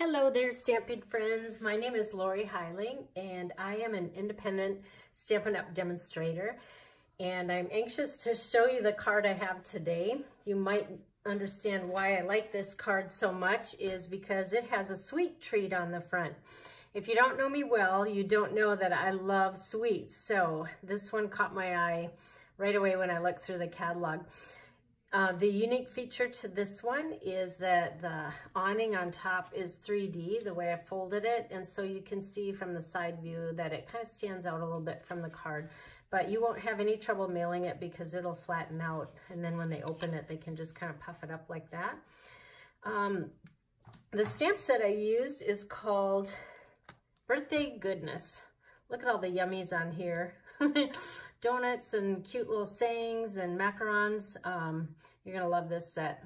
Hello there, Stampin' friends. My name is Lori Heiling, and I am an independent Stampin' Up! Demonstrator. And I'm anxious to show you the card I have today. You might understand why I like this card so much is because it has a sweet treat on the front. If you don't know me well, you don't know that I love sweets. So this one caught my eye right away when I looked through the catalog. The unique feature to this one is that the awning on top is 3D, the way I folded it, and so you can see from the side view that it kind of stands out a little bit from the card. But you won't have any trouble mailing it because it'll flatten out, and then when they open it, they can just kind of puff it up like that. The stamp set I used is called Birthday Goodness. Look at all the yummies on here. Donuts and cute little sayings and macarons. You're gonna love this set.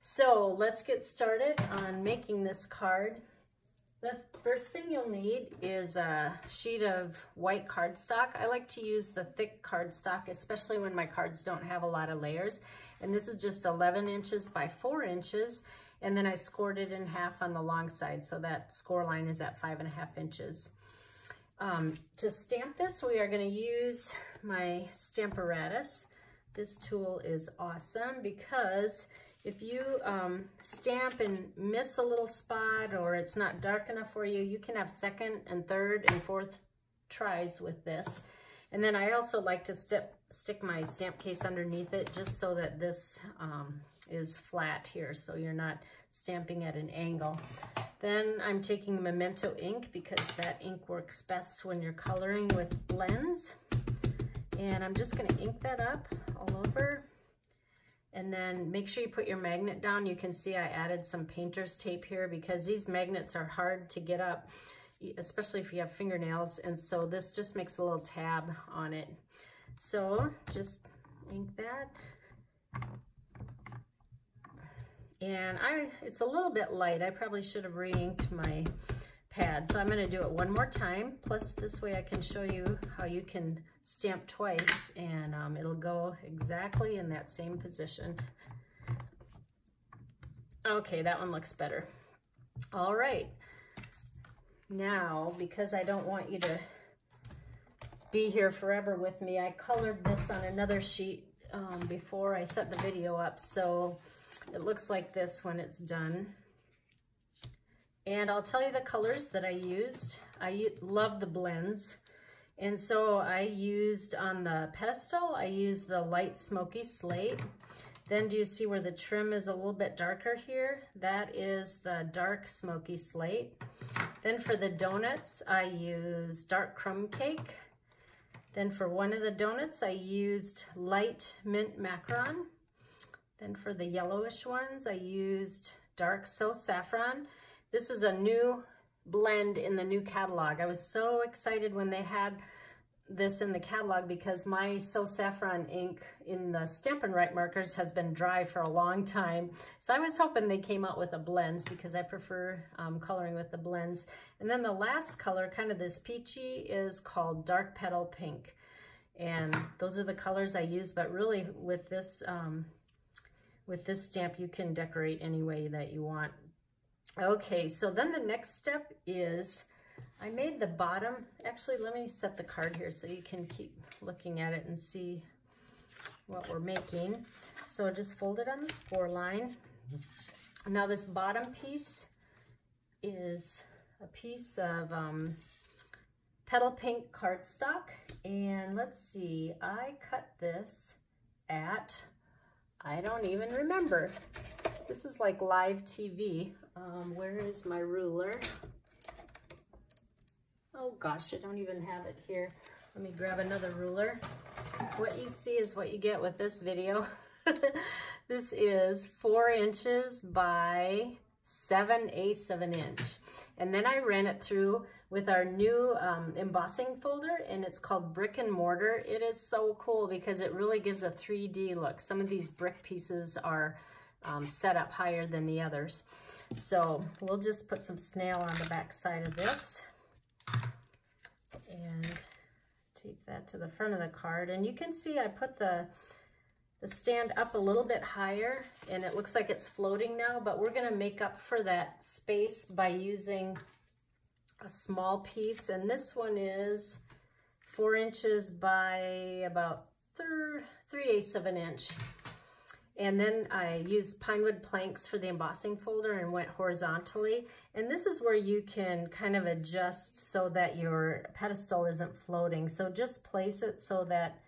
So let's get started on making this card. The first thing you'll need is a sheet of white cardstock. I like to use the thick cardstock, especially when my cards don't have a lot of layers. And this is just 11 inches by 4 inches. And then I scored it in half on the long side, so that score line is at 5.5 inches. To stamp this, we are going to use my Stamparatus. This tool is awesome because if you stamp and miss a little spot or it's not dark enough for you, you can have second and third and fourth tries with this. And then I also like to stick my stamp case underneath it just so that this is flat here, so you're not stamping at an angle. Then I'm taking Memento ink because that ink works best when you're coloring with blends. And I'm just gonna ink that up all over. And then make sure you put your magnet down. You can see I added some painter's tape here because these magnets are hard to get up, especially if you have fingernails. And so this just makes a little tab on it. So just ink that. And it's a little bit light. I probably should have re-inked my pad. So I'm gonna do it one more time. Plus this way I can show you how you can stamp twice and it'll go exactly in that same position. Okay, that one looks better. All right. Now, because I don't want you to be here forever with me, I colored this on another sheet before I set the video up. So it looks like this when it's done. And I'll tell you the colors that I used. I love the blends. And so I used on the pedestal, I used the light smoky slate. Then do you see where the trim is a little bit darker here? That is the dark smoky slate. Then for the donuts, I used dark crumb cake. Then for one of the donuts, I used light mint macaron. Then for the yellowish ones, I used dark So Saffron. This is a new blend in the new catalog. I was so excited when they had this in the catalog because my So Saffron ink in the Stampin' Right markers has been dry for a long time. So I was hoping they came out with a blends because I prefer coloring with the blends. And then the last color, kind of this peachy, is called Dark Petal Pink. And those are the colors I use, but really with this stamp, you can decorate any way that you want. Okay, so then the next step is I made the bottom. Actually, let me set the card here so you can keep looking at it and see what we're making. So just fold it on the score line. Now this bottom piece is a piece of petal pink cardstock. And let's see, I cut this at, I don't even remember. This is like live TV. Where is my ruler? Oh gosh, I don't even have it here. Let me grab another ruler. What you see is what you get with this video. This is 4 inches by 7/8 of an inch. And then I ran it through with our new embossing folder, and it's called Brick and Mortar. It is so cool because it really gives a 3D look. Some of these brick pieces are set up higher than the others. So we'll just put some snail on the back side of this and take that to the front of the card. And you can see I put the the stand up a little bit higher, and it looks like it's floating now, but we're gonna make up for that space by using a small piece, and this one is 4 inches by about 3/8 of an inch. And then I used pine wood planks for the embossing folder and went horizontally. And this is where you can kind of adjust so that your pedestal isn't floating. So just place it so that,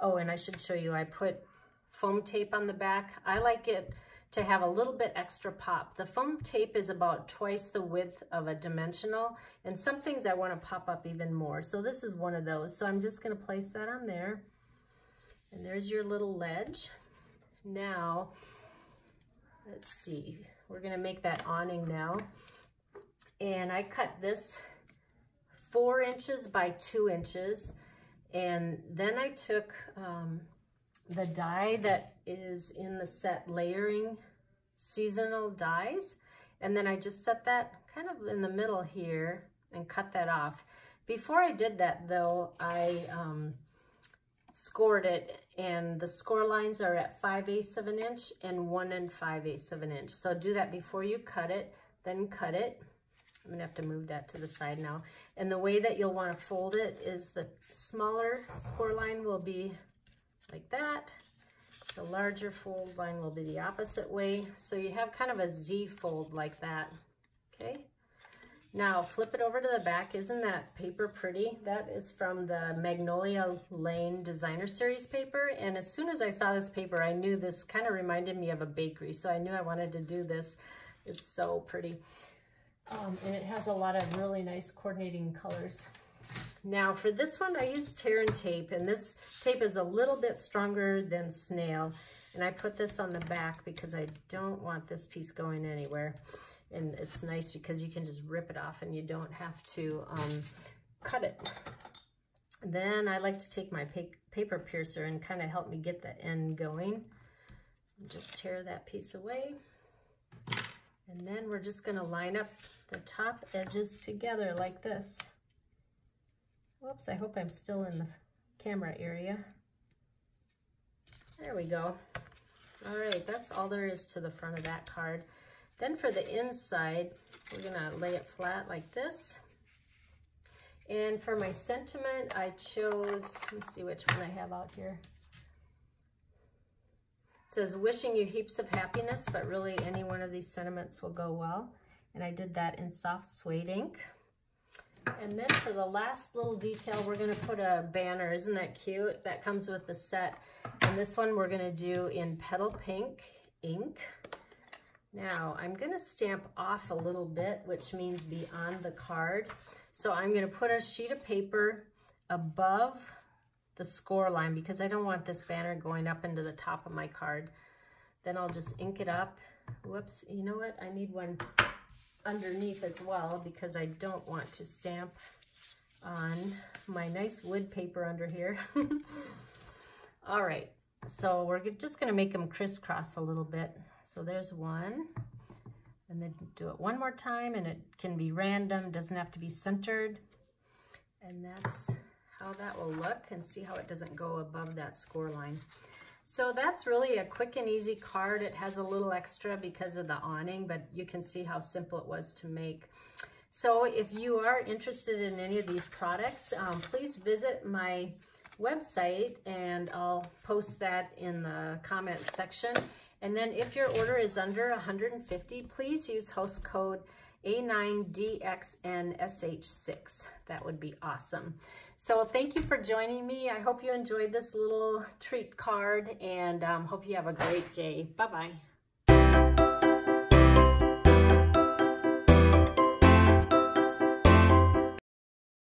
oh, and I should show you, I put foam tape on the back. I like it to have a little bit extra pop. The foam tape is about twice the width of a dimensional, and some things I want to pop up even more. So this is one of those. So I'm just going to place that on there. And there's your little ledge. Now, let's see, we're gonna make that awning now. And I cut this 4 inches by 2 inches. And then I took the die that is in the set layering seasonal dies. And then I just set that kind of in the middle here and cut that off. Before I did that though, I scored it, and the score lines are at 5/8 of an inch and 1 5/8 of an inch. So do that before you cut it, then cut it. I'm gonna have to move that to the side now. And the way that you'll wanna fold it is the smaller score line will be like that. The larger fold line will be the opposite way. So you have kind of a Z fold like that, okay? Now flip it over to the back. Isn't that paper pretty? That is from the Magnolia Lane Designer Series paper. And as soon as I saw this paper, I knew this kind of reminded me of a bakery. So I knew I wanted to do this. It's so pretty. And it has a lot of really nice coordinating colors. Now for this one, I used tear and tape. And this tape is a little bit stronger than snail. And I put this on the back because I don't want this piece going anywhere. And it's nice because you can just rip it off and you don't have to cut it. Then I like to take my paper piercer and kind of help me get the end going. And just tear that piece away. And then we're just gonna line up the top edges together like this. Whoops, I hope I'm still in the camera area. There we go. All right, that's all there is to the front of that card. Then for the inside, we're gonna lay it flat like this. And for my sentiment, I chose, let me see which one I have out here. It says, wishing you heaps of happiness, but really any one of these sentiments will go well. And I did that in soft suede ink. And then for the last little detail, we're gonna put a banner. Isn't that cute? That comes with the set. And this one we're gonna do in petal pink ink. Now, I'm gonna stamp off a little bit, which means beyond the card. So I'm gonna put a sheet of paper above the score line because I don't want this banner going up into the top of my card. Then I'll just ink it up. Whoops, you know what? I need one underneath as well because I don't want to stamp on my nice wood paper under here. All right, so we're just gonna make them crisscross a little bit. So there's one, and then do it one more time, and it can be random, doesn't have to be centered. And that's how that will look, and see how it doesn't go above that score line. So that's really a quick and easy card. It has a little extra because of the awning, but you can see how simple it was to make. So if you are interested in any of these products, please visit my website, and I'll post that in the comment section. And then if your order is under 150, please use host code A9DXNSH6. That would be awesome. So thank you for joining me. I hope you enjoyed this little treat card, and hope you have a great day. Bye-bye.